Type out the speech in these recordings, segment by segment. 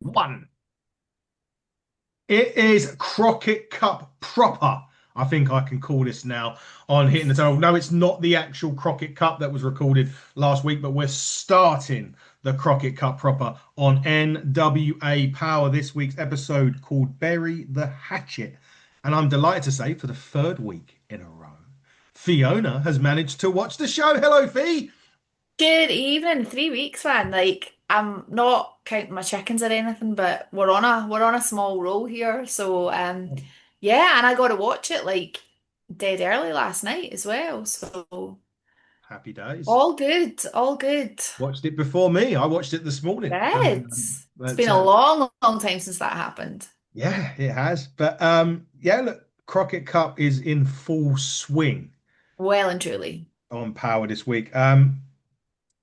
One. It is Crockett Cup proper. I think I can call this now on Hitting the Total. No, it's not the actual Crockett Cup that was recorded last week, but we're starting the Crockett Cup proper on NWA Power. This week's episode called Bury the Hatchet. And I'm delighted to say for the third week in a row, Fiona has managed to watch the show. Hello, Fee. Good evening. 3 weeks, man. I'm not counting my chickens or anything, but we're on a small roll here. So yeah, and I got to watch it like dead early last night as well. So Happy days. all good, all good. Watched it before me. I watched it this morning. Good. It's But been a long, long time since that happened. Yeah, it has. But yeah, look, Crockett Cup is in full swing Well and truly. on Power this week.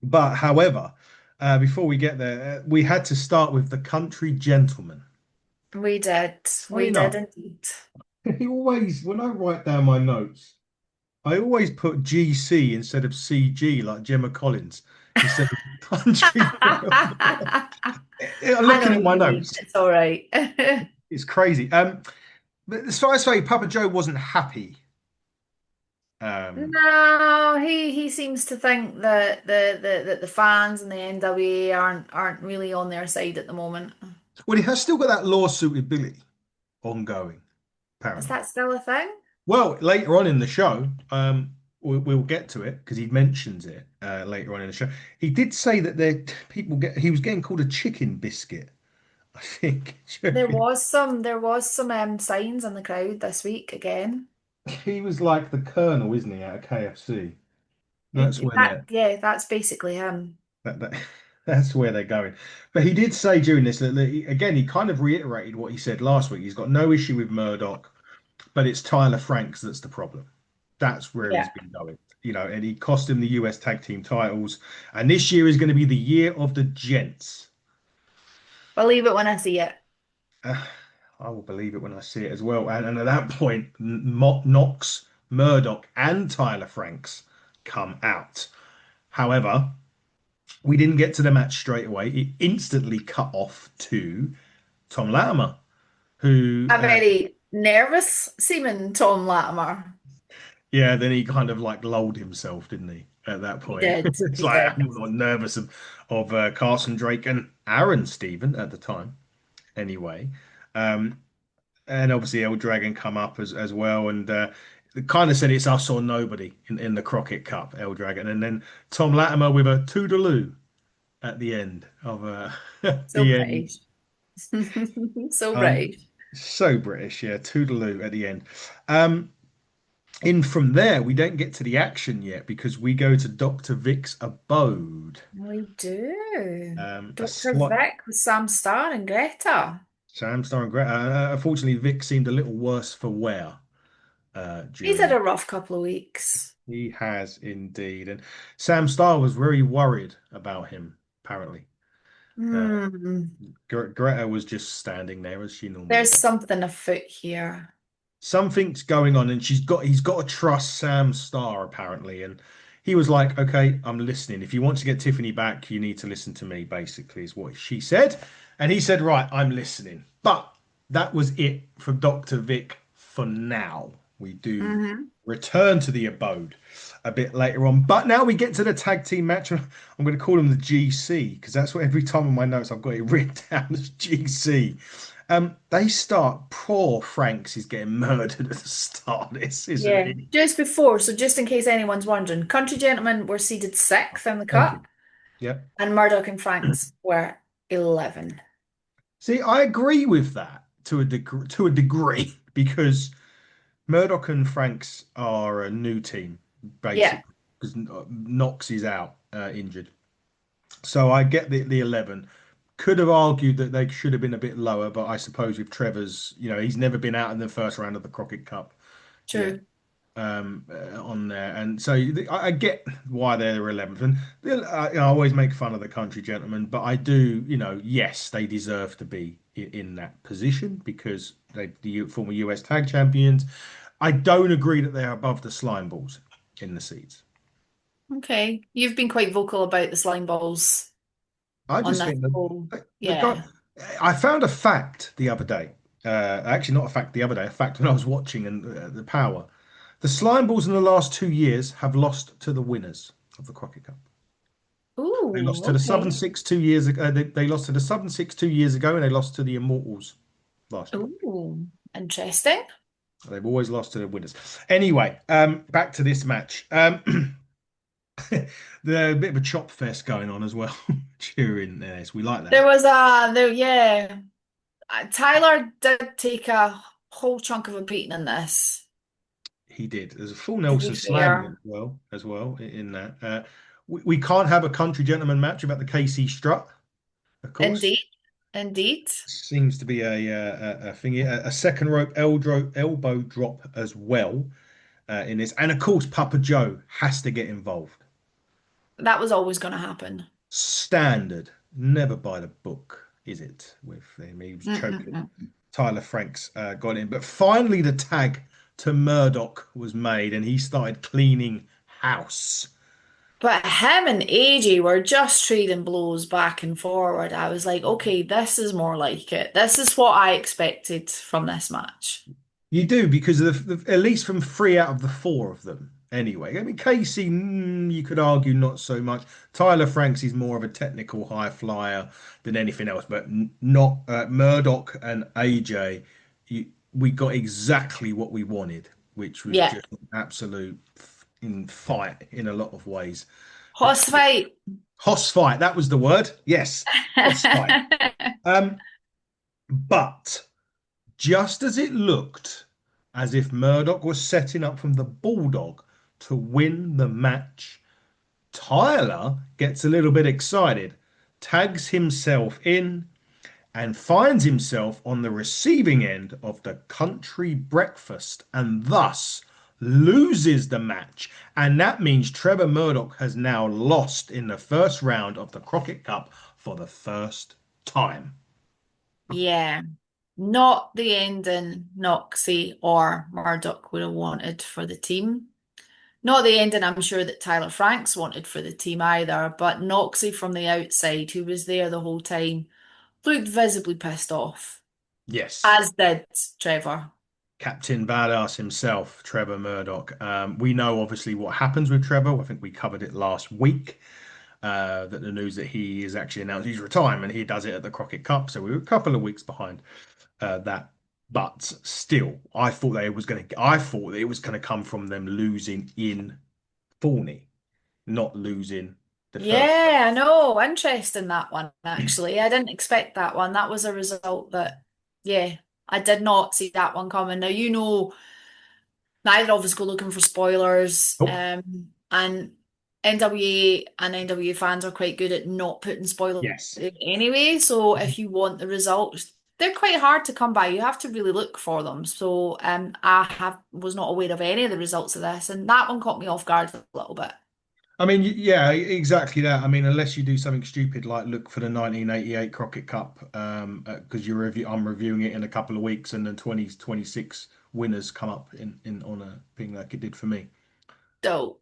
But however, before we get there, we had to start with the country gentleman. We did. Funny We did enough, indeed. he always, when I write down my notes, I always put GC instead of CG, like Gemma Collins, instead of country. I'm I know looking at what my you mean. notes. It's all right. It's crazy. But as far as I say, Papa Joe wasn't happy. Um, No, he seems to think that the fans and the NWA aren't really on their side at the moment. well, he has still got that lawsuit with Billy ongoing, Is apparently. that still a thing? Well, later on in the show, we'll get to it because he mentions it later on in the show. He did say that he was getting called a chicken biscuit, I think. There was some signs in the crowd this week again. He was like the Colonel, isn't he, out of KFC? That's where Yeah, that's basically him. that that's where they're going. But he did say during this again, he kind of reiterated what he said last week. He's got no issue with Murdoch, but it's Tyler Franks that's the problem. That's where he's Yeah. been going. And he cost him the US tag team titles. And this year is going to be the year of the gents. Believe it when I see it. Uh, I will believe it when I see it as well. And at that point, Knox, Murdoch, and Tyler Franks come out. However, we didn't get to the match straight away. It instantly cut off to Tom Latimer, who, A very nervous seeming Tom Latimer. yeah, then he kind of like lulled himself, didn't he, at that He point? did. It's He like did. I'm not nervous of Carson Drake and Aaron Stephen at the time, anyway. Um, and obviously El Dragon come up as well, and kind of said it's us or nobody in the Crockett Cup, El Dragon, and then Tom Latimer with a toodaloo at the end of So the end. British. So Um, British. so British, yeah, toodaloo at the end. Um, in from there, we don't get to the action yet because we go to Dr. Vic's abode. We do. A Dr. slot. Vic with Sam Starr and Greta. Sam Star and Greta. Unfortunately, Vic seemed a little worse for wear He's had during. a rough couple of weeks. He has indeed, and Sam Starr was very worried about him. Apparently, uh, Hmm. Greta was just standing there as she normally There's does. something afoot here. Something's going on, and he's got to trust Sam Starr apparently, and he was like, "Okay, I'm listening. If you want to get Tiffany back, you need to listen to me." Basically, is what she said, and he said, "Right, I'm listening." But that was it for Dr. Vic for now. We do Hmm. return to the abode a bit later on, but now we get to the tag team match. I'm going to call them the GC because that's what every time on my notes I've got it written down as GC. They start. Poor Franks is getting murdered at the start of this, isn't Yeah, he? just before, so just in case anyone's wondering, Country Gentlemen were seeded sixth in the Thank you. cup, Yep. and Murdoch and Franks were 11. See, I agree with that to a degree because Murdoch and Franks are a new team Yeah, basically because Knox is out injured. So I get the 11. Could have argued that they should have been a bit lower, but I suppose with Trevor's, he's never been out in the first round of the Crockett Cup yet. true. On there, and so I get why they're 11th. And I always make fun of the country gentlemen, but I do, yes, they deserve to be in that position because the former US tag champions. I don't agree that they're above the slime balls in the seats. Okay, you've been quite vocal about the slime balls I on just this think that whole, the guy, yeah. I found a fact the other day. Actually, not a fact the other day, a fact when I was watching and the Power. The Slime Balls in the last 2 years have lost to the winners of the Crockett Cup. They lost Ooh, to the Southern okay. Six 2 years ago. They lost to the Southern Six 2 years ago, and they lost to the Immortals last year. Ooh, interesting. They've always lost to the winners. Anyway, back to this match. The bit of a chop fest going on as well during this. We like There that. was yeah. Tyler did take a whole chunk of a beating in this, He did. There's a full to be Nelson slam in it fair. as well in that. We can't have a country gentleman match about the KC strut, of course. Indeed. Indeed. Seems to be a thing. A second rope elbow drop as well in this, and of course Papa Joe has to get involved. That was always going to happen. Standard, never by the book, is it? With him, he was choking. Mm-mm-mm. Tyler Franks got in, but finally the tag to Murdoch was made, and he started cleaning house. But him and AJ were just trading blows back and forward. I was like, okay, this is more like it. This is what I expected from this match. You do because of at least from three out of the four of them. Anyway, I mean Casey, you could argue not so much. Tyler Franks is more of a technical high flyer than anything else, but not Murdoch and AJ. We got exactly what we wanted, which was Yeah. just an absolute in fight in a lot of ways. Hoss fight. Hoss fight, that was the word. Yes, Hoss fight. Um, but just as it looked as if Murdoch was setting up from the Bulldog to win the match, Tyler gets a little bit excited, tags himself in, and finds himself on the receiving end of the country breakfast and thus loses the match. And that means Trevor Murdoch has now lost in the first round of the Crockett Cup for the first time. Yeah. Not the ending Noxie or Murdoch would have wanted for the team. Not the ending I'm sure that Tyler Franks wanted for the team either, but Noxie from the outside, who was there the whole time, looked visibly pissed off, Yes. as did Trevor. Captain Badass himself, Trevor Murdoch. We know obviously what happens with Trevor. I think we covered it last week. That the news that he is actually announced his retirement. He does it at the Crockett Cup, so we were a couple of weeks behind that. But still, I thought that it was going to come from them losing in Forney, not losing the first. Yeah, I know. Interesting that one, actually. I didn't expect that one. That was a result that, yeah, I did not see that one coming. Now, neither of us go looking for spoilers. Oh, And NWA and NWA fans are quite good at not putting spoilers yes. in anyway. So if you want the results, they're quite hard to come by. You have to really look for them. So I was not aware of any of the results of this, and that one caught me off guard a little bit. I mean, yeah, exactly that. I mean, unless you do something stupid like look for the 1988 Crockett Cup, because I'm reviewing it in a couple of weeks, and the 2026 winners come up in on a thing like it did for me. So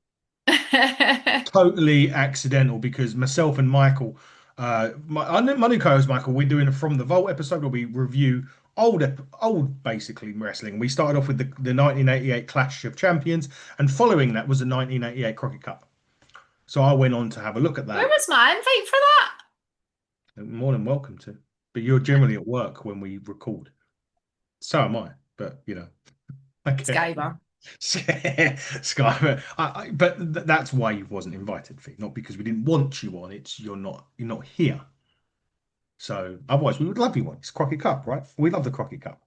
Totally accidental because myself and Michael, my new co-host Michael, we're doing a From the Vault episode where we review old basically wrestling. We started off with the 1988 Clash of Champions, and following that was the 1988 Crockett Cup. So I went on to have a look at where that. was my invite for that? More than welcome to, but you're generally at work when we record. So am I, but I get Skybar. Sky, but that's why you wasn't invited, Fee, not because we didn't want you on. It's you're not here. So otherwise, we would love you on. It's Crockett Cup, right? We love the Crockett Cup.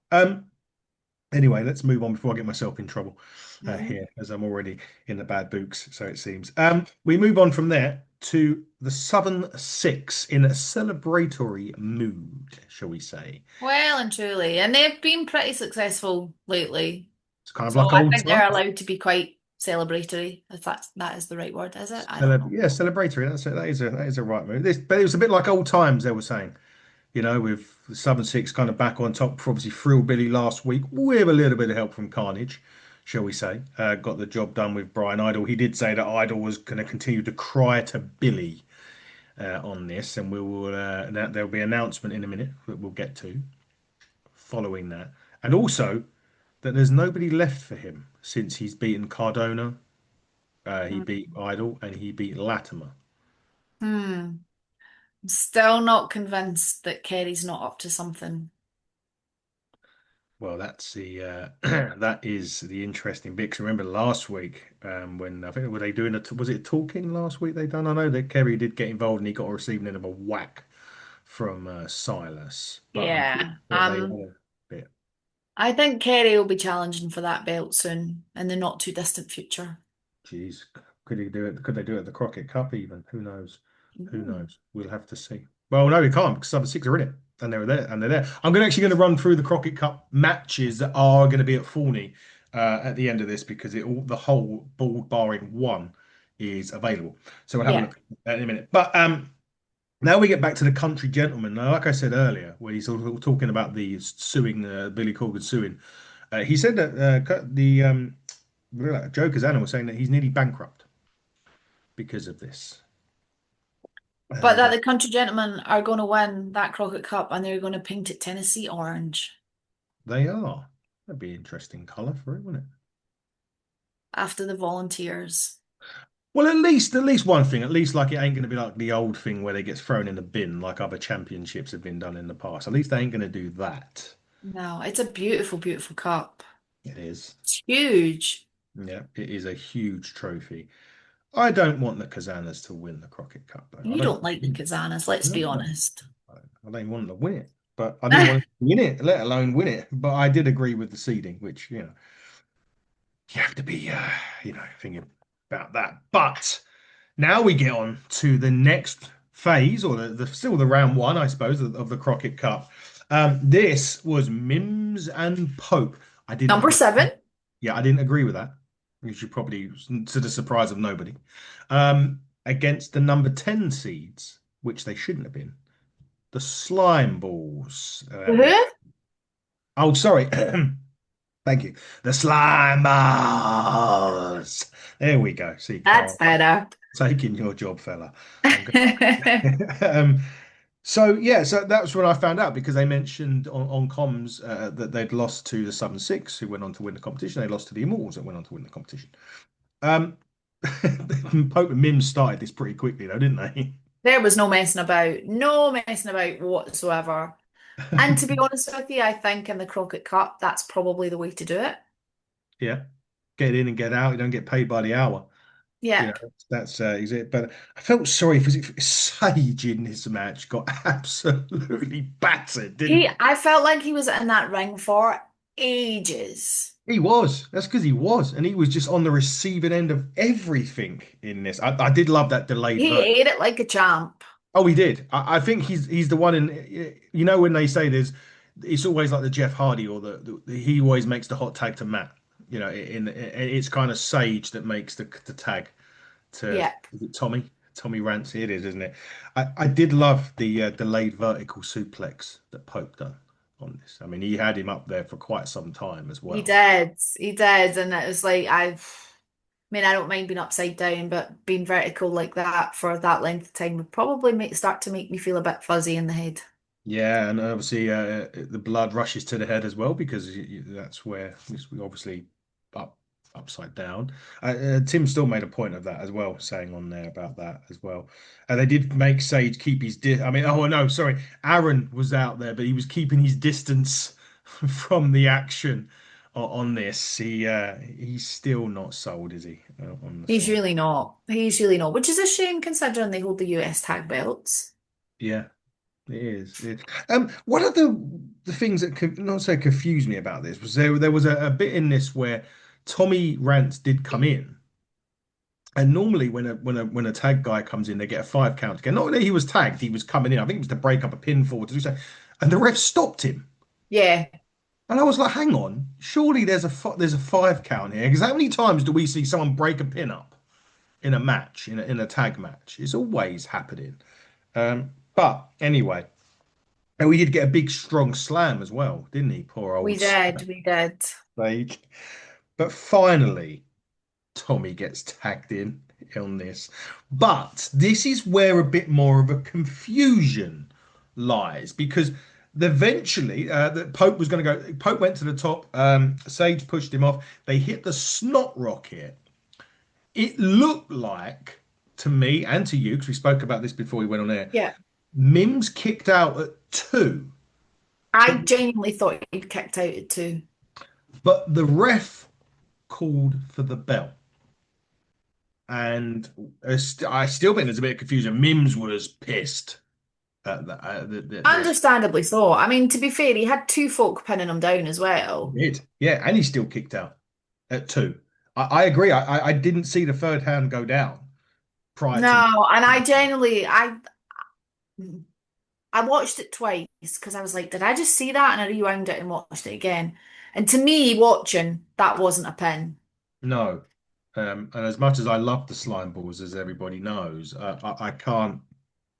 Anyway, let's move on before I get myself in trouble Mhm. here, as I'm already in the bad books, so it seems. We move on from there to the Southern Six in a celebratory mood, shall we say? Well and truly, and they've been pretty successful lately. It's kind of So like I old think they're times. allowed to be quite celebratory, if that is the right word, is it? I don't know. Yeah, celebratory. That's it. That is a right move. But it was a bit like old times. They were saying, with the Southern Six kind of back on top for obviously Thrill Billy last week with a little bit of help from Carnage, shall we say. Got the job done with Brian Idol. He did say that Idol was going to continue to cry to Billy on this, and we will. There'll be an announcement in a minute that we'll get to following that, and also that there's nobody left for him since he's beaten Cardona, he beat Idol, and he beat Latimer. Hmm. I'm still not convinced that Kerry's not up to something. Well, that's the that is the interesting bit. 'Cause remember last week when I think were they doing was it talking last week they done? I know that Kerry did get involved and he got receiving of a whack from Silas, but I'm pretty Yeah. sure they had a bit. I think Kerry will be challenging for that belt soon in the not too distant future. Geez, could he do it? Could they do it at the Crockett Cup even? Who knows? Who Ooh. knows? We'll have to see. Well, no, we can't because other six are in it, and they're there, and they're there. Actually going to run through the Crockett Cup matches that are going to be at Forney at the end of this because the whole board barring one is available. So we'll have a Yeah. look at it in a minute. But now we get back to the country gentleman. Now, like I said earlier, where he's talking about the suing Billy Corgan suing, he said that the Joe Kazana was saying that he's nearly bankrupt because of this. But And that the country gentlemen are going to win that Crockett Cup and they're going to paint it Tennessee orange they are. That'd be an interesting colour for it, wouldn't it? after the volunteers. Well, at least one thing. At least like it ain't going to be like the old thing where they gets thrown in the bin like other championships have been done in the past. At least they ain't going to do that. No, it's a beautiful, beautiful cup. It is. It's huge. Yeah, it is a huge trophy. I don't want the Kazanas to win the Crockett Cup, though. I You don't. don't like the Kazanas, let's No, be honest. I don't want them to win it, but I didn't want to win it, let alone win it. But I did agree with the seeding, which you have to be, thinking about that. But now we get on to the next phase, or still the round one, I suppose, of the Crockett Cup. This was Mims and Pope. I didn't Number agree. seven. Yeah, I didn't agree with that. You should probably, to the surprise of nobody, against the number 10 seeds, which they shouldn't have been. The Slime Balls. Who? Oh, sorry. Thank you. The Slime Balls. There we go. See, That's Carl, better. taking your job, fella. I'm um, so that's when I found out because they mentioned on comms that they'd lost to the Southern Six, who went on to win the competition. They lost to the Immortals, that went on to win the competition. Um, Pope and Mims started this pretty quickly, though, didn't they? There was no messing about, no messing about whatsoever. And to be honest with you, I think in the Crockett Cup, that's probably the way to do it. Yeah, get in and get out. You don't get paid by the hour. You know, Yep. that's is it. But I felt sorry for Sage in this match. Got absolutely battered, didn't he? I felt like he was in that ring for ages. He was. That's because he was, and he was just on the receiving end of everything in this. I did love that delayed He vert. ate it like a champ. Oh, he did. I think he's the one in. When they say it's always like the Jeff Hardy or he always makes the hot tag to Matt. It's kind of Sage that makes the tag to Yep. is it Tommy? Tommy Rance, it is, isn't it? I did love the delayed vertical suplex that Pope done on this. I mean, he had him up there for quite some time as He well. did. He did. And it was like, I mean, I don't mind being upside down, but being vertical like that for that length of time would probably start to make me feel a bit fuzzy in the head. Yeah, and obviously the blood rushes to the head as well because that's where we obviously up upside down. Tim still made a point of that as well, saying on there about that as well. And they did make Sage keep his I mean, oh no, sorry, Aaron was out there, but he was keeping his distance from the action on this. He's still not sold, is he? On the He's slide. really not. He's really not, which is a shame considering they hold the US tag belts. Yeah. It is. One of the things that not so confused me about this was there was a bit in this where Tommy Rance did come in, and normally when a tag guy comes in, they get a 5 count again. Not that he was tagged, he was coming in. I think it was to break up a pinfall to do so, and the ref stopped him. Yeah. And I was like, hang on, surely there's a 5 count here because how many times do we see someone break a pin up in a match in a tag match? It's always happening. But anyway. And we did get a big, strong slam as well, didn't he? Poor We old did. We did. Sage. But finally, Tommy gets tagged in. on this. But this is where a bit more of a confusion lies because eventually the Pope was going to go. Pope went to the top. Sage pushed him off. They hit the snot rocket. It looked like to me and to you because we spoke about this before we went on air. Yeah. Mims kicked out at two, I but genuinely thought he'd kicked out at two. the ref called for the bell. And I still think there's a bit of confusion. Mims was pissed at this. Understandably so. I mean, to be fair, he had two folk pinning him down as He well. did. Yeah, and he still kicked out at two. I agree. I didn't see the third hand go down prior to that. No, and I genuinely, I watched it twice because I was like, did I just see that? And I rewound it and watched it again. And to me, watching, that wasn't a pin. No. And as much as I love the slime balls, as everybody knows, I can't.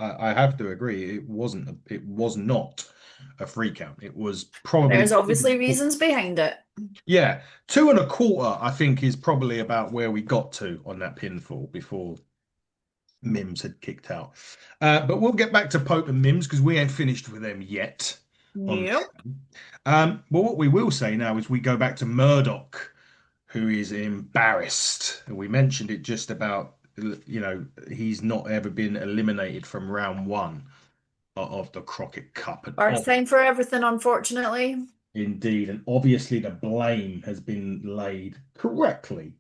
I have to agree. It was not a free count. It was There's probably, obviously reasons behind it. yeah, two and a quarter. I think is probably about where we got to on that pinfall before Mims had kicked out. But we'll get back to Pope and Mims because we ain't finished with them yet. On Yep. well, what we will say now is we go back to Murdoch, who is embarrassed. We mentioned it just about, he's not ever been eliminated from round one of the Crockett Cup. And First time for everything, unfortunately. indeed, and obviously the blame has been laid correctly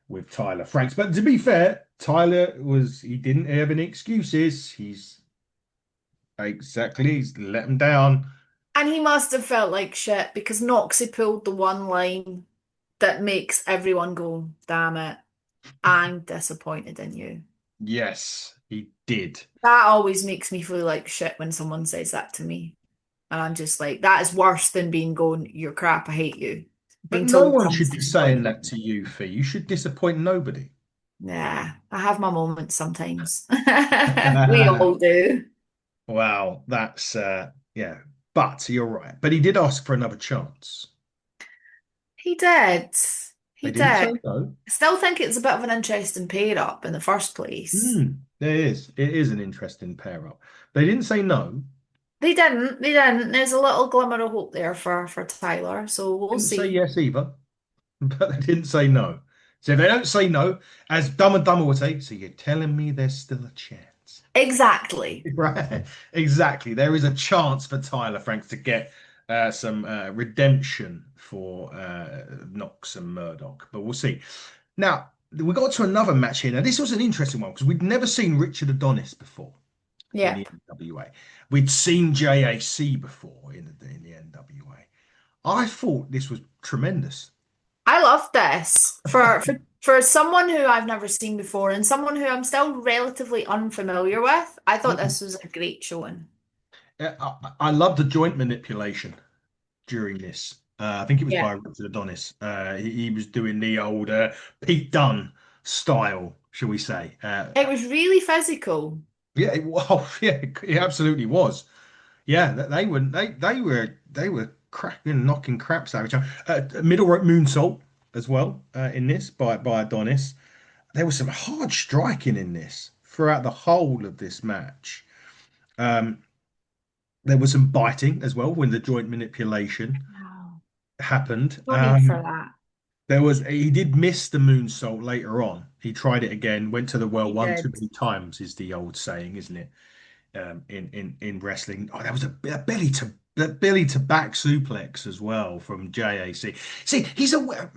with Tyler Franks. But to be fair, he didn't have any excuses. He's let him down. And he must have felt like shit because Noxie pulled the one line that makes everyone go, damn it, I'm disappointed in you. Yes, he did. That always makes me feel like shit when someone says that to me. And I'm just like, that is worse than being going, you're crap, I hate you. But Being no told one should someone's be saying disappointed. that to you, Fee. You should disappoint nobody. Yeah, I have my moments sometimes. We all do. Wow, that's yeah. But you're right. But he did ask for another chance. He did. They He didn't say did. no. I still think it's a bit of an interesting pair up in the first place. There is. It is an interesting pair up. They didn't say no. They didn't. They didn't. There's a little glimmer of hope there for Tyler, so we'll Didn't say see. yes either. But they didn't say no. So if they don't say no, as Dumb and Dumber would say, so you're telling me there's still a chance. Exactly. Right, exactly. There is a chance for Tyler Franks to get some redemption for Knox and Murdoch, but we'll see. Now, we got to another match here. Now, this was an interesting one because we'd never seen Richard Adonis before in the Yep. NWA. We'd seen JAC before in the NWA. I thought this was tremendous. I love this for someone who I've never seen before and someone who I'm still relatively unfamiliar with. I thought Mhm. this was a great showing. I love the joint manipulation during this. I think it was Yeah. by Richard Adonis. He was doing the old Pete Dunne style, shall we say? It was really physical. Yeah, well, yeah, it absolutely was. Yeah, they were cracking, knocking craps out of each other. Middle rope moonsault as well in this by Adonis. There was some hard striking in this throughout the whole of this match. Um, there was some biting as well when the joint manipulation Wow. happened. No need for that. He did miss the moonsault later on. He tried it again, went to the well He one too did. many times, is the old saying, isn't it? In wrestling. Oh, that was a belly to back suplex as well from JAC. See,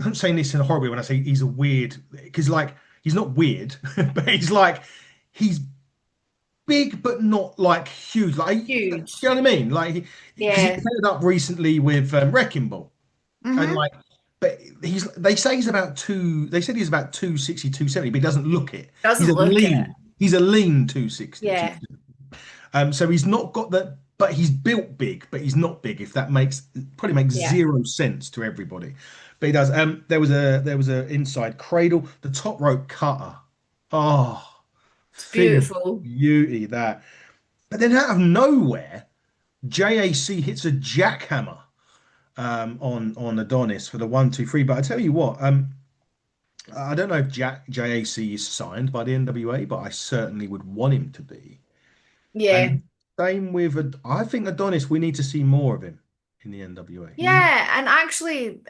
I'm saying this in a horrible way when I say he's a weird because like he's not weird, but he's big but not like huge. Like you Huge. know what I mean? Like because he Yeah. paired up recently with Wrecking Ball and Hmm. like. But they say he's about two. They said he's about 260, 270, but he doesn't look it. Doesn't look it. He's a lean 260. Yeah. So he's not got that, but he's built big, but he's not big. If that probably makes Yeah. zero sense to everybody, but he does. There was a inside cradle, the top rope cutter. Oh, It's thing of beautiful. beauty that. But then out of nowhere, JAC hits a jackhammer on Adonis for the 1, 2, 3. But I tell you what, I don't know if JAC is signed by the NWA, but I certainly would want him to be. Yeah. And same with, I think Adonis, we need to see more of him in the NWA. He, Yeah, and actually,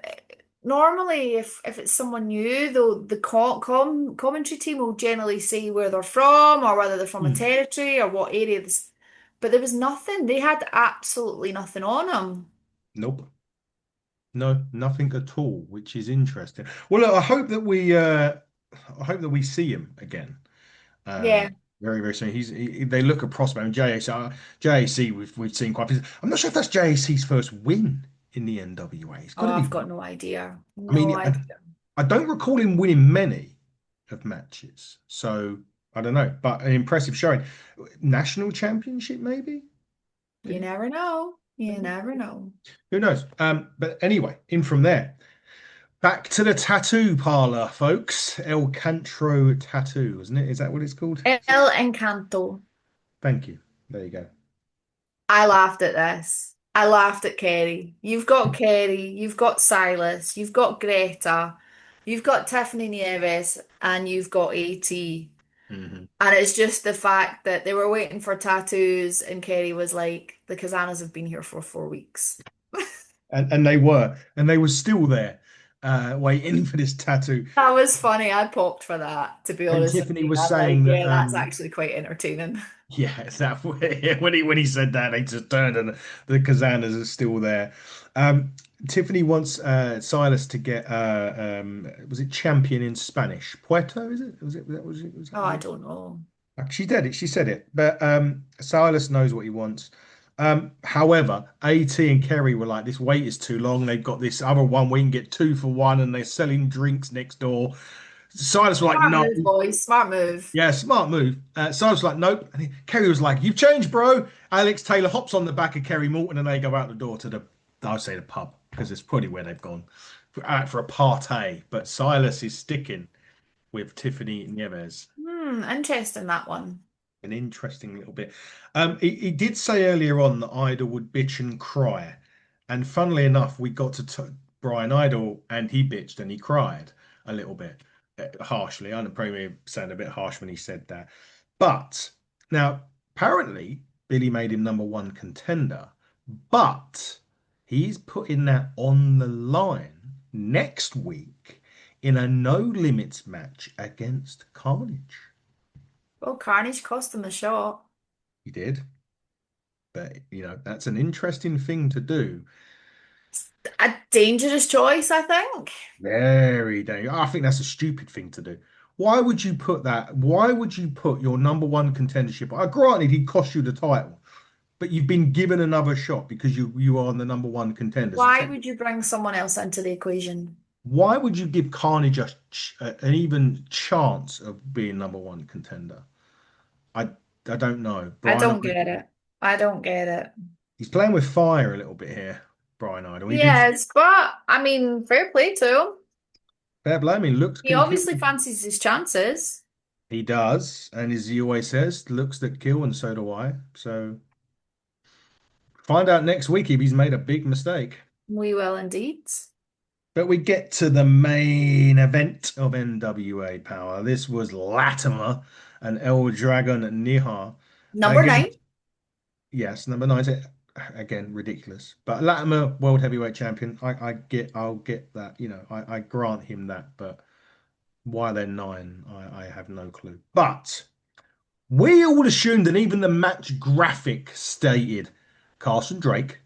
normally if it's someone new, though, the commentary team will generally say where they're from or whether they're from a Hmm. territory or what area this. But there was nothing. They had absolutely nothing on them. Nope. No, nothing at all, which is interesting. Well, look, I hope that we see him again. Uh, Yeah. very, very soon. They look a prospect. And JAC, we've seen quite. I'm not sure if that's JAC's first win in the NWA. It's got Oh, to I've be. got no idea. I mean, No idea. I don't recall him winning many of matches, so I don't know. But an impressive showing. National championship, maybe, You maybe, never know. You maybe. never know. Who knows? But anyway, in from there. Back to the tattoo parlor, folks. El Cantro Tattoo, isn't it? Is that what it's called? El Encanto. Thank you. There you go. I laughed at this. I laughed at Kerry. You've got Kerry, you've got Silas, you've got Greta, you've got Tiffany Nieves, and you've got AT. Hmm. And it's just the fact that they were waiting for tattoos, and Kerry was like, the Kazanas have been here for 4 weeks. And they were still there, waiting for this tattoo. That was funny. I popped for that, to be And honest with Tiffany you. was I'm like, saying that, yeah, that's actually quite entertaining. yeah, that when he said that, they just turned and the Kazanas are still there. Um, Tiffany wants Silas to get was it champion in Spanish? Puerto, is it? Was that Oh, what I it? don't know. She did it. She said it. But Silas knows what he wants. However, AT and Kerry were like, this wait is too long. They've got this other one. We can get 2 for 1, and they're selling drinks next door. Silas was like, Smart no. move, boys. Smart move. Yeah, smart move. Silas was like, nope. And Kerry was like, you've changed, bro. Alex Taylor hops on the back of Kerry Morton, and they go out the door to I would say the pub, because it's probably where they've gone for a party. But Silas is sticking with Tiffany Nieves. Interesting that one. An interesting little bit. He did say earlier on that Idol would bitch and cry, and funnily enough, we got to Brian Idol, and he bitched and he cried a little bit harshly. I know probably sounded a bit harsh when he said that, but now apparently Billy made him number one contender, but he's putting that on the line next week in a no limits match against Carnage. Well, Carnage cost him the shot. He did. But that's an interesting thing to do. A dangerous choice, I think. Very dangerous. I think that's a stupid thing to do. Why would you put that? Why would you put your number one contendership? Granted, he cost you the title, but you've been given another shot because you are the number one contenders. Why would you bring someone else into the equation? Why would you give Carnage an even chance of being number one contender? I I don't know. I don't get it. I don't get it. He's playing with fire a little bit here, Brian Idol. He did Yes, but I mean, fair play to him. fair play. I mean, looks He can kill. obviously fancies his chances. He does, and as he always says, looks that kill, and so do I. So find out next week if he's made a big mistake. We will indeed. But we get to the main event of NWA Power. This was Latimer and El Dragon Nihar Number again. 9. Yes, number 90. Again, ridiculous. But Latimer, world heavyweight champion. I'll get that. I grant him that. But why they're nine, I have no clue. But we all assumed, and even the match graphic stated, Carson Drake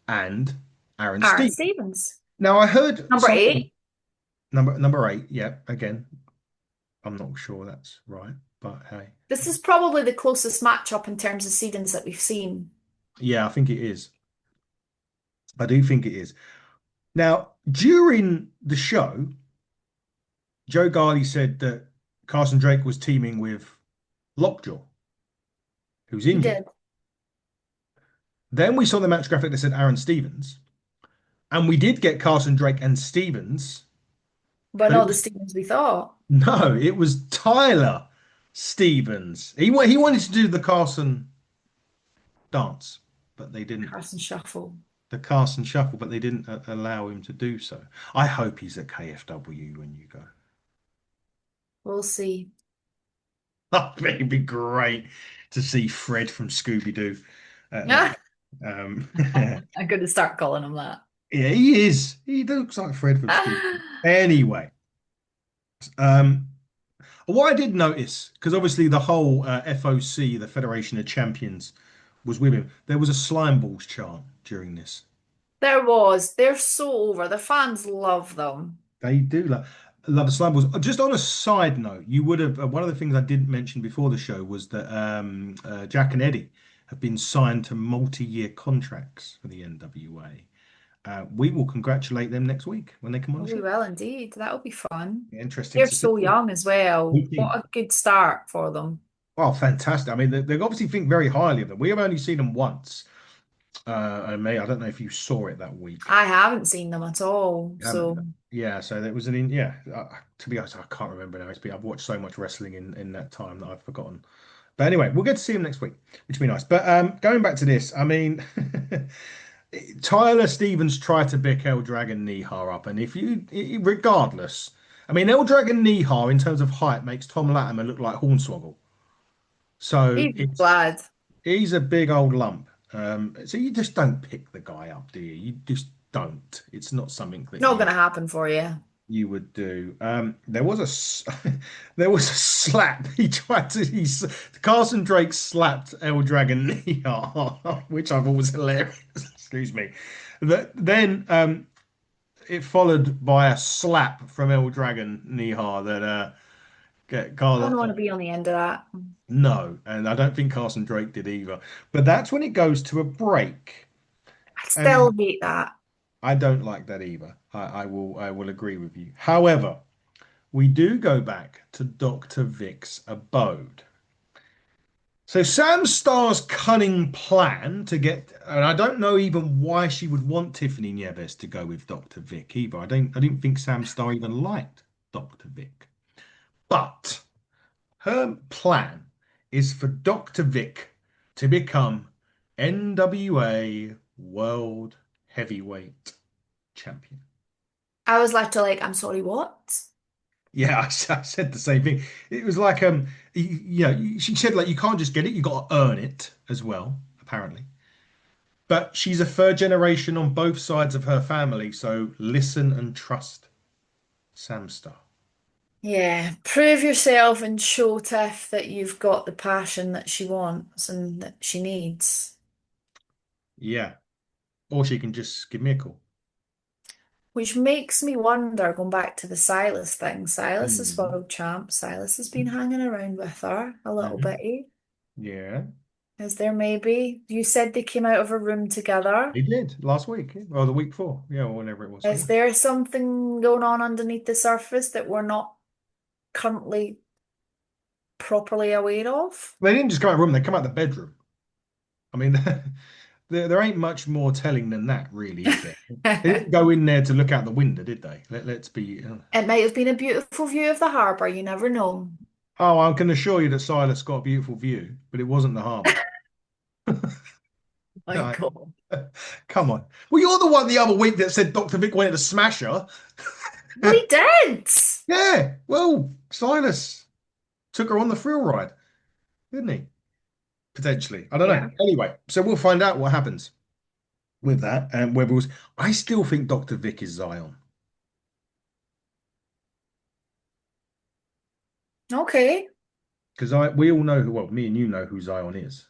and Aaron Aaron Stevens. Stevens. Now I heard Number something 8. number eight. Yeah, again, I'm not sure that's right, but hey, This is probably the closest matchup in terms of seedings that we've seen. yeah, I think it is. I do think it is. Now during the show, Joe Garley said that Carson Drake was teaming with Lockjaw, who's He injured. did. Then we saw the match graphic that said Aaron Stevens, and we did get Carson Drake and Stevens, But but it not the was Stevens we thought. no, it was Tyler Stevens. He wanted to do the Carson dance, but they didn't. Carson Shuffle. The Carson shuffle, but they didn't allow him to do so. I hope he's at KFW when you go. We'll see. It'd be great to see Fred from Scooby-Doo at that. I'm Um, going to start calling him that. yeah, he is. He looks like Fred from Scooby. Anyway, um, what I did notice, because obviously the whole FOC, the Federation of Champions, was with him. There was a slime balls chant during this. There was. They're so over. The fans love them. They do love the slime balls. Just on a side note, you would have one of the things I didn't mention before the show was that Jack and Eddie have been signed to multi-year contracts for the NWA. We will congratulate them next week when they come on Oh, the we show. will indeed. That'll be fun. Interesting They're to see. so young as well. 18. What a good start for them. Oh, fantastic. I mean, they obviously think very highly of them. We have only seen them once. And May, I don't know if you saw it that week. I haven't seen them at all. So, Yeah, so there was to be honest, I can't remember now. I've watched so much wrestling in that time that I've forgotten. But anyway, we'll get to see him next week, which will be nice. But going back to this, I mean, Tyler Stevens tried to pick El Dragon Nihar up, and regardless, I mean, El Dragon Nihar in terms of height makes Tom Latimer look like Hornswoggle. So he's glad. he's a big old lump. So you just don't pick the guy up, do you? You just don't. It's not something that Not going to happen for you. you would do. There was there was a slap. Carson Drake slapped El Dragon Nihar, which I thought was hilarious. Excuse me. Then it followed by a slap from El Dragon Nihar that get I Carl. don't want to be on the end of that. No, and I don't think Carson Drake did either. But that's when it goes to a break. I And still hate that. I don't like that either. I will agree with you. However, we do go back to Dr. Vic's abode. So Sam Starr's cunning plan to get, and I don't know even why she would want Tiffany Nieves to go with Dr. Vic either. I didn't think Sam Starr even liked Dr. Vic. But her plan is for Dr. Vic to become NWA World Heavyweight Champion. I was left to like, I'm sorry, what? Yeah, I said the same thing. It was like, she said like you can't just get it, you got to earn it as well, apparently. But she's a third generation on both sides of her family, so listen and trust Samstar. Yeah, prove yourself and show Tiff that you've got the passion that she wants and that she needs. Yeah, or she can just give me a call. Which makes me wonder, going back to the Silas thing, Silas is Mhm. world champ. Silas has been hanging around with her a little Mhm. bit. Yeah, Is there maybe? You said they came out of a room together. he did last week, or the week before, yeah, or whenever it was. Yeah, Is there something going on underneath the surface that we're not currently properly aware of? they didn't just come out of the room; they come out the bedroom. I mean, there ain't much more telling than that, really, is there? They didn't go in there to look out the window, did they? Let's be. It might have been a beautiful view of the harbour, you never know. Oh, I can assure you that Silas got a beautiful view, but it wasn't the harbour. My Right. God. Come on. Well, you're the one the other week that said Dr. Vic wanted to smash her. Well, he did. Yeah. Well, Silas took her on the thrill ride, didn't he? Potentially. I don't know. Yeah. Anyway, so we'll find out what happens with that and whether it was. I still think Dr. Vic is Zion Okay. because we all know who, well, me and you know who Zion is.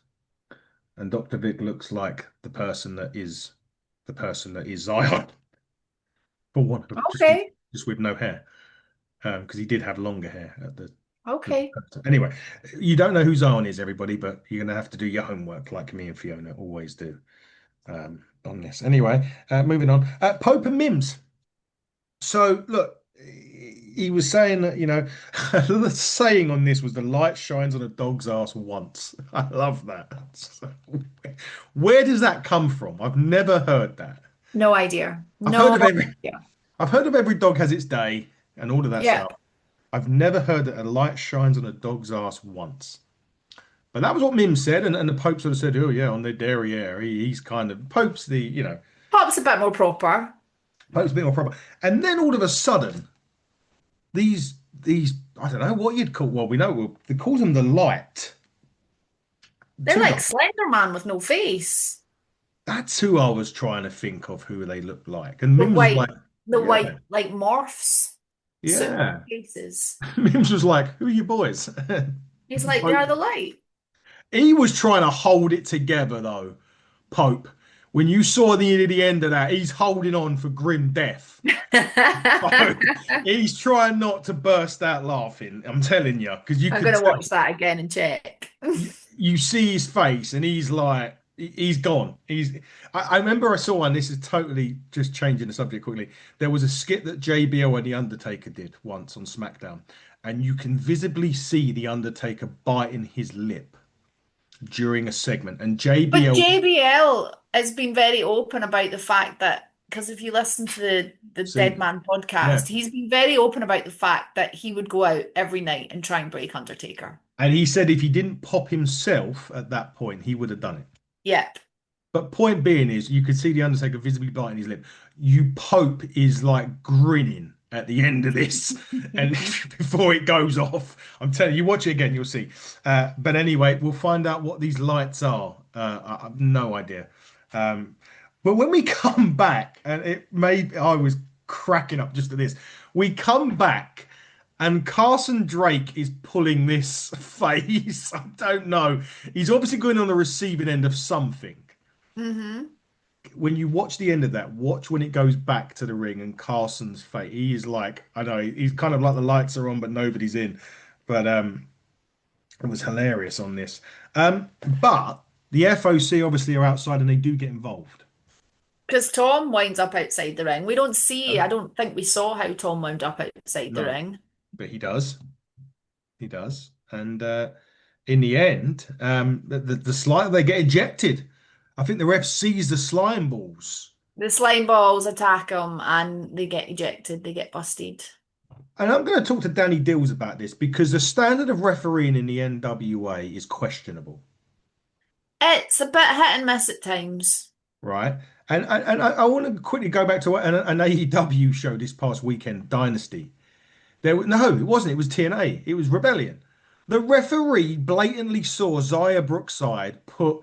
And Dr. Vic looks like the person that is Zion, for one of Okay. just with no hair. Because he did have longer hair at the Okay. anyway. You don't know who Zion is, everybody, but you're gonna have to do your homework like me and Fiona always do on this. Anyway, moving on. Pope and Mims. So look, he was saying that, the saying on this was the light shines on a dog's ass once. I love that. So, where does that come from? I've never heard that. No idea. I've heard No of every idea. I've heard of every dog has its day and all of that Yeah. stuff. I've never heard that a light shines on a dog's ass once. But that was what Mim said, and the Pope sort of said, "Oh yeah, on the derriere, he's kind of Pope's the Pop's a bit more proper. Pope's a bit more proper." And then all of a sudden, these I don't know what you'd call. Well, we know they call them the light. They're Two like guys. Slender Man with no face. That's who I was trying to think of who they look like. And The Mims was white, like, the yeah, white like morphs, super yeah. faces. Mims was like, who are you boys? He's like, they Pope. are the light. He was trying to hold it together though, Pope. When you saw the end of that, he's holding on for grim death. Pope. He's trying not to burst out laughing. I'm telling you, because you I'm could gonna tell. watch that again and check. You see his face and he's like he's gone. I remember I saw one. This is totally just changing the subject quickly. There was a skit that JBL and The Undertaker did once on SmackDown, and you can visibly see The Undertaker biting his lip during a segment. And But JBL JBL has been very open about the fact that, because if you listen to the Dead see, Man yeah. podcast, he's been very open about the fact that he would go out every night and try and break Undertaker. And he said if he didn't pop himself at that point, he would have done it. Yep. But point being is, you could see the Undertaker visibly biting his lip. You Pope is like grinning at the end of this, and before it goes off, I'm telling you, watch it again, you'll see. But anyway, we'll find out what these lights are. I have no idea. Um, but when we come back, and I was cracking up just at this. We come back. And Carson Drake is pulling this face. I don't know. He's obviously going on the receiving end of something. Hmm. When you watch the end of that, watch when it goes back to the ring and Carson's face. He is like, I know, he's kind of like the lights are on, but nobody's in. But it was hilarious on this. But the FOC obviously are outside and they do get involved. Because Tom winds up outside the ring. We don't see, Um, I don't think we saw how Tom wound up outside the no, ring. but he does. He does. And in the end, the slime they get ejected. I think the ref sees the slime balls. The slime balls attack him and they get ejected, they get busted. And I'm going to talk to Danny Dills about this because the standard of refereeing in the NWA is questionable, It's a bit hit and miss at times. right? And I want to quickly go back to an AEW show this past weekend, Dynasty. No, it wasn't. It was TNA. It was Rebellion. The referee blatantly saw Zaya Brookside put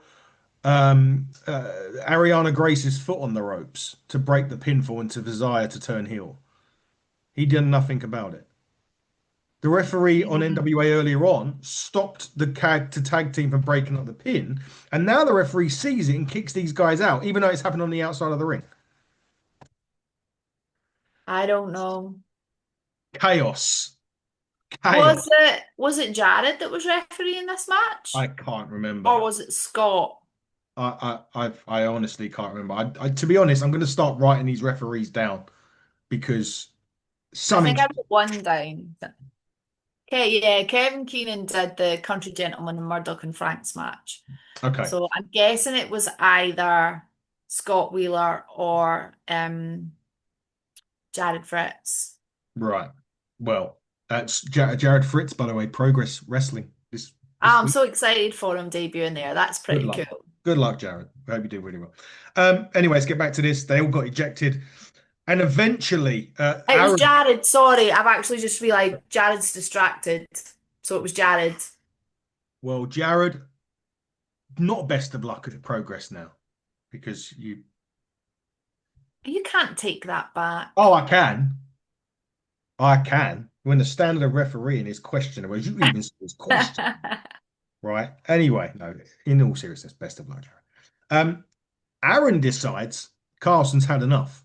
Ariana Grace's foot on the ropes to break the pinfall and for Zaya to turn heel. He did nothing about it. The referee on Mm. NWA earlier on stopped the tag team from breaking up the pin, and now the referee sees it and kicks these guys out, even though it's happened on the outside of the ring. I don't know. Chaos, chaos. Was it Jared that was refereeing this I match? can't remember. Or was it Scott? I honestly can't remember. To be honest, I'm going to start writing these referees down because I something. think I put one down. Okay, yeah, Kevin Keenan did the Country Gentleman and Murdoch and Frank's match. Okay, So I'm guessing it was either Scott Wheeler or Jared Fritz. right. Well, that's Jared Fritz, by the way. Progress Wrestling this I'm week. so excited for him debuting there. That's Good pretty luck. cool. Good luck, Jared. I hope you do really well. Anyway, let's get back to this. They all got ejected. And eventually, It was Aaron, Jared. Sorry, I've actually just realized Jared's distracted. So it was Jared. well, Jared, not best of luck at progress now because you. You can't take that Oh, back. I can. I can. When the standard of refereeing is questionable, as you even say, it's question, right? Anyway, no, in all seriousness, best of luck, Jared. Aaron decides Carson's had enough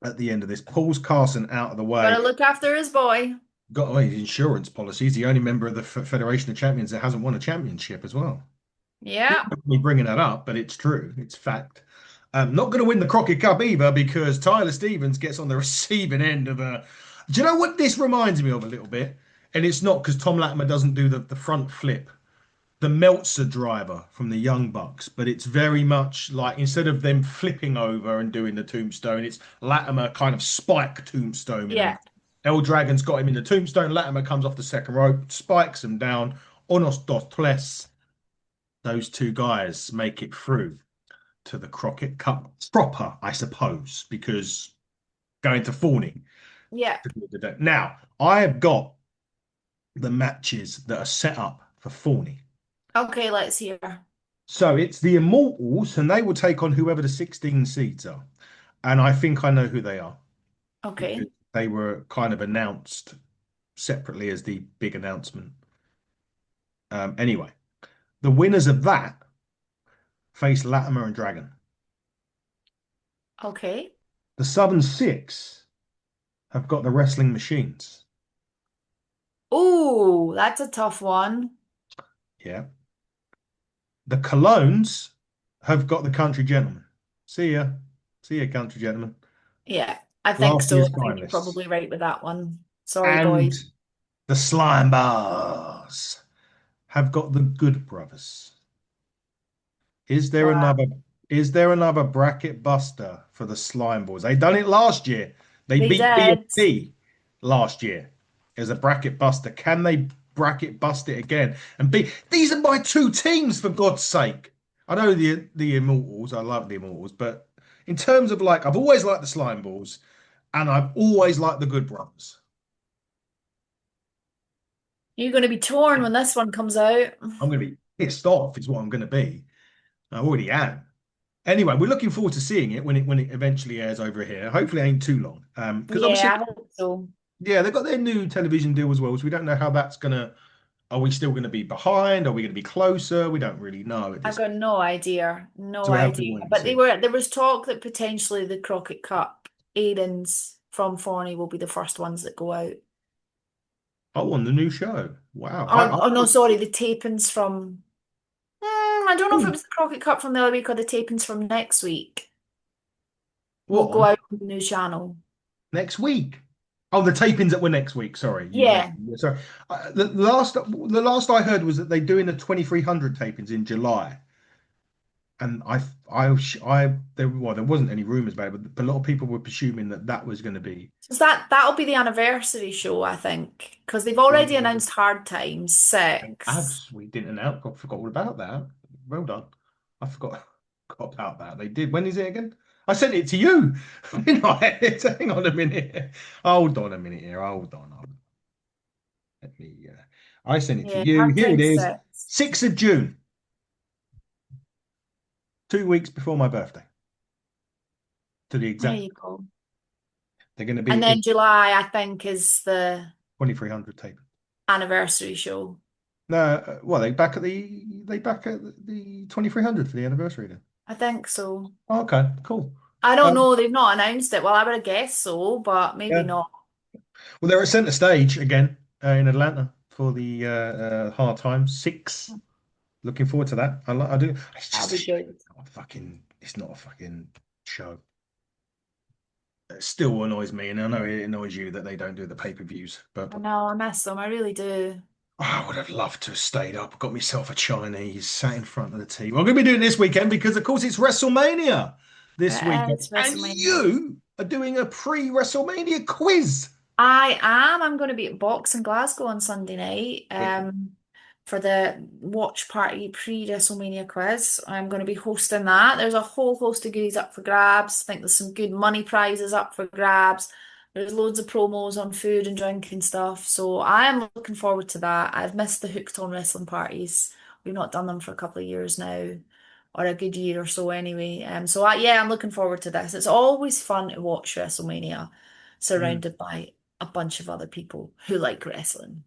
at the end of this, pulls Carson out of the way. Gotta look after his boy. Got away his insurance policy. He's the only member of the Federation of Champions that hasn't won a championship as well. Yeah. Me bringing that up, but it's true. It's fact. Not going to win the Crockett Cup either because Tyler Stevens gets on the receiving end of a. Do you know what this reminds me of a little bit? And it's not because Tom Latimer doesn't do the front flip. The Meltzer driver from the Young Bucks, but it's very much like instead of them flipping over and doing the tombstone, it's Latimer kind of spike tombstone him. Yeah. El Dragon's got him in the tombstone. Latimer comes off the second rope, spikes him down. Unos dos tres. Those two guys make it through to the Crockett Cup proper, I suppose, because going to Fawning. Yeah. Now, I have got the matches that are set up for Forney. Okay, let's hear. So it's the Immortals, and they will take on whoever the 16 seeds are. And I think I know who they are because Okay. they were kind of announced separately as the big announcement. Anyway, the winners of that face Latimer and Dragon. Okay. The Southern Six have got the Wrestling Machines. Oh, that's a tough one. Yeah. The Colognes have got the Country Gentlemen. See ya. See ya, Country Gentlemen. Yeah, I think Last so. year's I think you're finalists. probably right with that one. Sorry, And boys. the Slime Bars have got the Good Brothers. Is there Wow. another is there another bracket buster for the Slime Balls? They done it last year. They They beat did. B&P last year as a bracket buster. Can they bracket bust it again? And be these are my two teams for God's sake. I know the Immortals. I love the Immortals, but in terms of like, I've always liked the Slime Balls, and I've always liked the Good Brothers. You're going to be torn when this one comes out. I'm going to be pissed off, is what I'm going to be. I already am. Anyway, we're looking forward to seeing it when it eventually airs over here. Hopefully, it ain't too long. Because obviously, Yeah, I hope so. yeah, they've got their new television deal as well, so we don't know how that's gonna. Are we still going to be behind? Are we going to be closer? We don't really know at I've this got point. no idea. No So we have to idea. wait and But see. there was talk that potentially the Crockett Cup Aidens from Forney will be the first ones that go out. Oh, on the new show. Wow. Oh no, sorry, the tapings from I don't know if it Oh, was the Crockett Cup from the other week or the tapings from next week. Will what go on out on the new channel. next week? Oh, the tapings that were next week. Sorry, you Yeah. mentioned. Yeah, sorry. The last I heard was that they're doing the 2300 tapings in July. And there wasn't any rumors about it, but a lot of people were presuming that that was going to be. So that'll be the anniversary show, I think, because they've already announced Hard Times 6. Abs, we didn't announce. I forgot all about that. Well done. I forgot about that. They did. When is it again? I sent it to you. Didn't I? Hang on a minute. Hold on a minute here. Hold on. Let me. I sent it to Yeah, you. Hard Here it Times is. 6. 6th of June, 2 weeks before my birthday, to the There exact. you go. They're going to And be in then July, I think, is the 2300 tape. anniversary show. No, well, they back at the 2300 for the anniversary then. I think so. Oh, okay, cool. I don't Um, know. They've not announced it. Well, I would have guessed so, but maybe yeah. not. Well, they're at Center Stage again in Atlanta for the Hard Times 6. Looking forward to that. I do. It's That'll just a be shame. good. It's not a fucking show. It still annoys me, and I know it annoys you that they don't do the pay-per-views. But I know, I miss them. I really do. I would have loved to have stayed up, got myself a Chinese, sat in front of the TV. Well, I'm going to be doing it this weekend because, of course, it's WrestleMania this weekend, It's and WrestleMania. you are doing a pre-WrestleMania quiz. I am. I'm going to be at Box in Glasgow on Sunday night for the watch party pre-WrestleMania quiz. I'm going to be hosting that. There's a whole host of goodies up for grabs. I think there's some good money prizes up for grabs. There's loads of promos on food and drink and stuff. So I am looking forward to that. I've missed the Hooked on Wrestling parties. We've not done them for a couple of years now, or a good year or so anyway. Yeah, I'm looking forward to this. It's always fun to watch WrestleMania Mm. surrounded by a bunch of other people who like wrestling.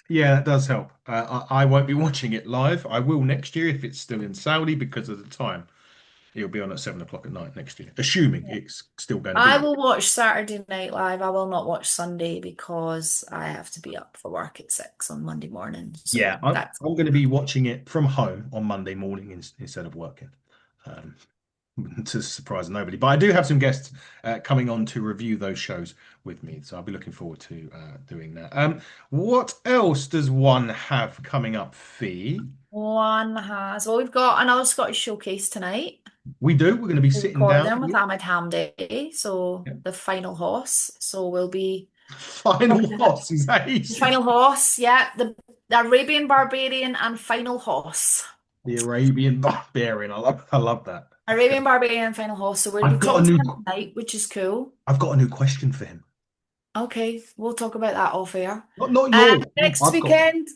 Yeah, that does help. I won't be watching it live. I will next year if it's still in Saudi because of the time. It'll be on at 7 o'clock at night next year, assuming Yeah. it's still going to be I there. will watch Saturday Night Live. I will not watch Sunday because I have to be up for work at 6 on Monday morning. Yeah, So I'm, that's I'm going to be watching it from home on Monday morning instead of working. Um, to surprise nobody. But I do have some guests coming on to review those shows with me, so I'll be looking forward to doing that. What else does one have coming up, Fee? one has. Well, we've got another Scottish showcase tonight. We do. We're going to be We're sitting down. recording with Yeah. Ahmed Hamdi. So Yeah. the final horse. So we'll be Final talking about boss is that the easy? final horse. Yeah, the Arabian Barbarian and final horse. The Arabian Barbarian. I love that. Arabian Barbarian and Final Horse. So we'll be I've got a talking to new him tonight, which is cool. I've got a new question for him. Okay, we'll talk about that off air. Not yours. Next I've got one. weekend,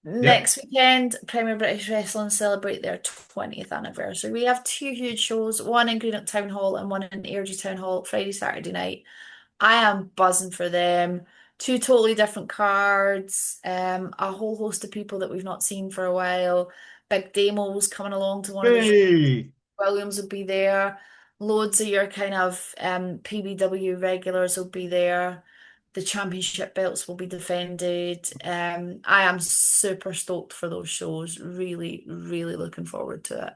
Yeah. next weekend, Premier British Wrestling celebrate their 20th anniversary. We have two huge shows, one in Greenock Town Hall and one in Airdrie Town Hall, Friday, Saturday night. I am buzzing for them. Two totally different cards, a whole host of people that we've not seen for a while. Big Damo's coming along to one of the shows. Hey. Williams will be there. Loads of your kind of PBW regulars will be there. The championship belts will be defended. I am super stoked for those shows. Really, really looking forward to it.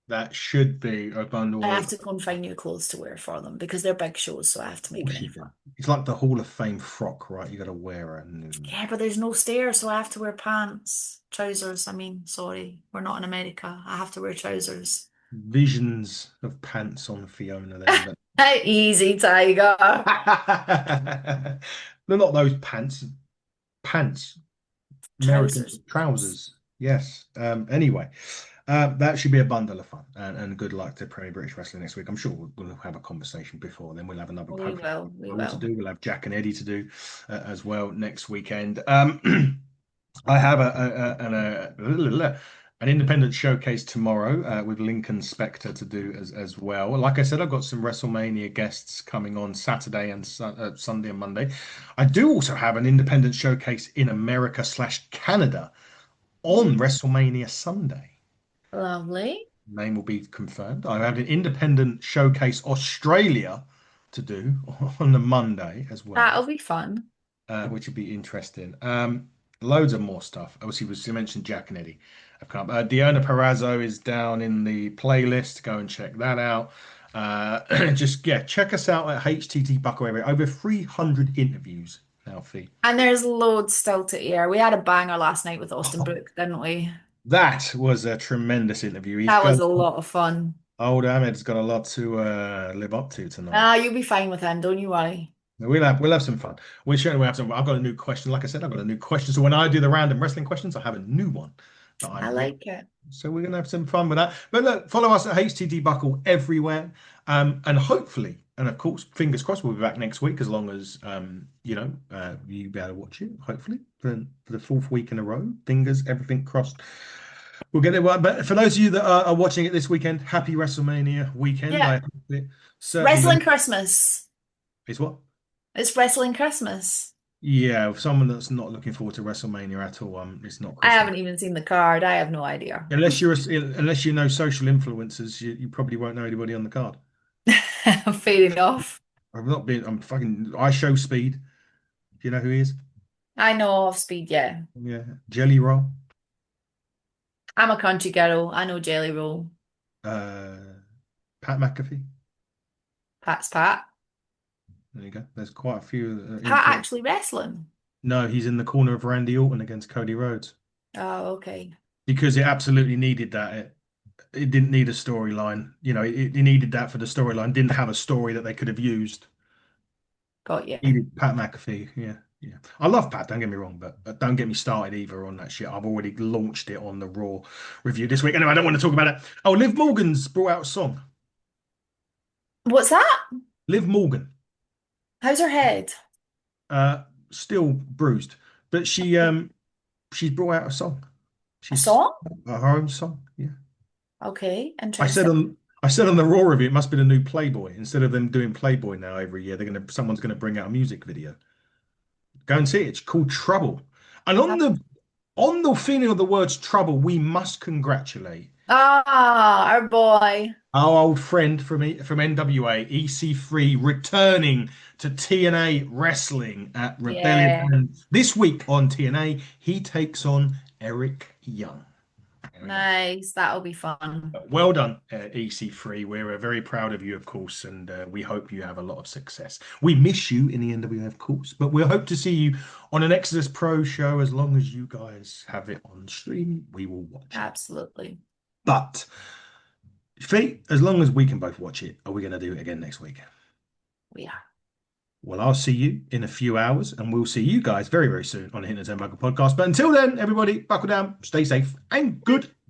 That should be a I bundle have of. to go and find new clothes to wear for them because they're big shows, so I have to Of make course room you for do. them. It's like the Hall of Fame frock, right? You got to wear it. Yeah, but there's no stairs, so I have to wear pants, trousers. I mean, sorry, we're not in America. I have to wear trousers. Visions of pants on Fiona then, but Easy, Tiger. they're not those pants. Pants. American Trousers, please. trousers. Yes. Anyway, that should be a bundle of fun and good luck to Premier British Wrestling next week. I'm sure we'll have a conversation before then. We'll have another We hopefully will, we to will. do. We'll have Jack and Eddie to do as well next weekend. I have an independent showcase tomorrow with Lincoln Spectre to do as well. Like I said, I've got some WrestleMania guests coming on Saturday and Sunday and Monday. I do also have an independent showcase in America slash Canada on WrestleMania Sunday. Lovely. Name will be confirmed. I have an independent showcase Australia to do on the Monday as well, That'll be fun. which would be interesting. Loads of more stuff. Obviously, you mentioned Jack and Eddie have come up. Diona Perazzo is down in the playlist. Go and check that out. Just yeah, check us out at HTT Buckle Area. Over 300 interviews now, Fee. And there's loads still to air. We had a banger last night with Austin Brooke, didn't we? That was a tremendous interview. He's That got was a lot of fun. old Ahmed's got a lot to live up to tonight. Ah, you'll be fine with him, don't you worry. We'll have some fun. We certainly will have some. I've got a new question. Like I said, I've got a new question. So when I do the random wrestling questions, I have a new one that I I've written. like it. So we're gonna have some fun with that. But look, follow us at HTT Buckle everywhere. And hopefully, and of course, fingers crossed, we'll be back next week as long as you be able to watch it, hopefully, for the fourth week in a row. Fingers, everything crossed. We'll get it right. But for those of you that are watching it this weekend, happy WrestleMania weekend. Yeah. I hope it Wrestling certainly Christmas. is what? It's Wrestling Christmas. Yeah, for someone that's not looking forward to WrestleMania at all, it's not I Christmas. haven't even seen the card. I have no idea. Unless you know social influencers, you probably won't know anybody on the card. Fair enough. I'm fucking I show speed. Do you know who he is? I know of Speed, yeah. Yeah. Jelly Roll. I'm a country girl. I know Jelly Roll. Uh Pat McAfee. Pat's Pat. There you go. There's quite a few Pat influence. actually wrestling. No, he's in the corner of Randy Orton against Cody Rhodes. Oh, okay. Because it absolutely needed that. It didn't need a storyline. It needed that for the storyline. Didn't have a story that they could have used. Got you. Needed Pat McAfee. Yeah, yeah. I love Pat. Don't get me wrong, but don't get me started either on that shit. I've already launched it on the Raw review this week. Anyway, I don't want to talk about it. Oh, Liv Morgan's brought out a song. What's that? Liv Morgan, How's her head? uh, still bruised, but she's brought out a song. A She's song? her own song. Yeah. Okay, I said interesting. on I said on the Raw review, it must be the new Playboy. Instead of them doing Playboy now every year, someone's gonna bring out a music video. Go and see it. It's called Trouble. And on the feeling of the words trouble, we must congratulate Ah, our boy. our old friend from NWA, EC3, returning to TNA Wrestling at Rebellion. Yeah, And this week on TNA, he takes on Eric Young. There we go. nice. That'll be fun. Well done, EC3. We're very proud of you, of course, and we hope you have a lot of success. We miss you in the NWA, of course, but we'll hope to see you on an Exodus Pro show as long as you guys have it on stream. We will watch it. Absolutely. But, Fee, as long as we can both watch it, are we going to do it again next week? We are. Well, I'll see you in a few hours, and we'll see you guys very, very soon on the Hidden Buckle podcast. But until then, everybody, buckle down, stay safe, and good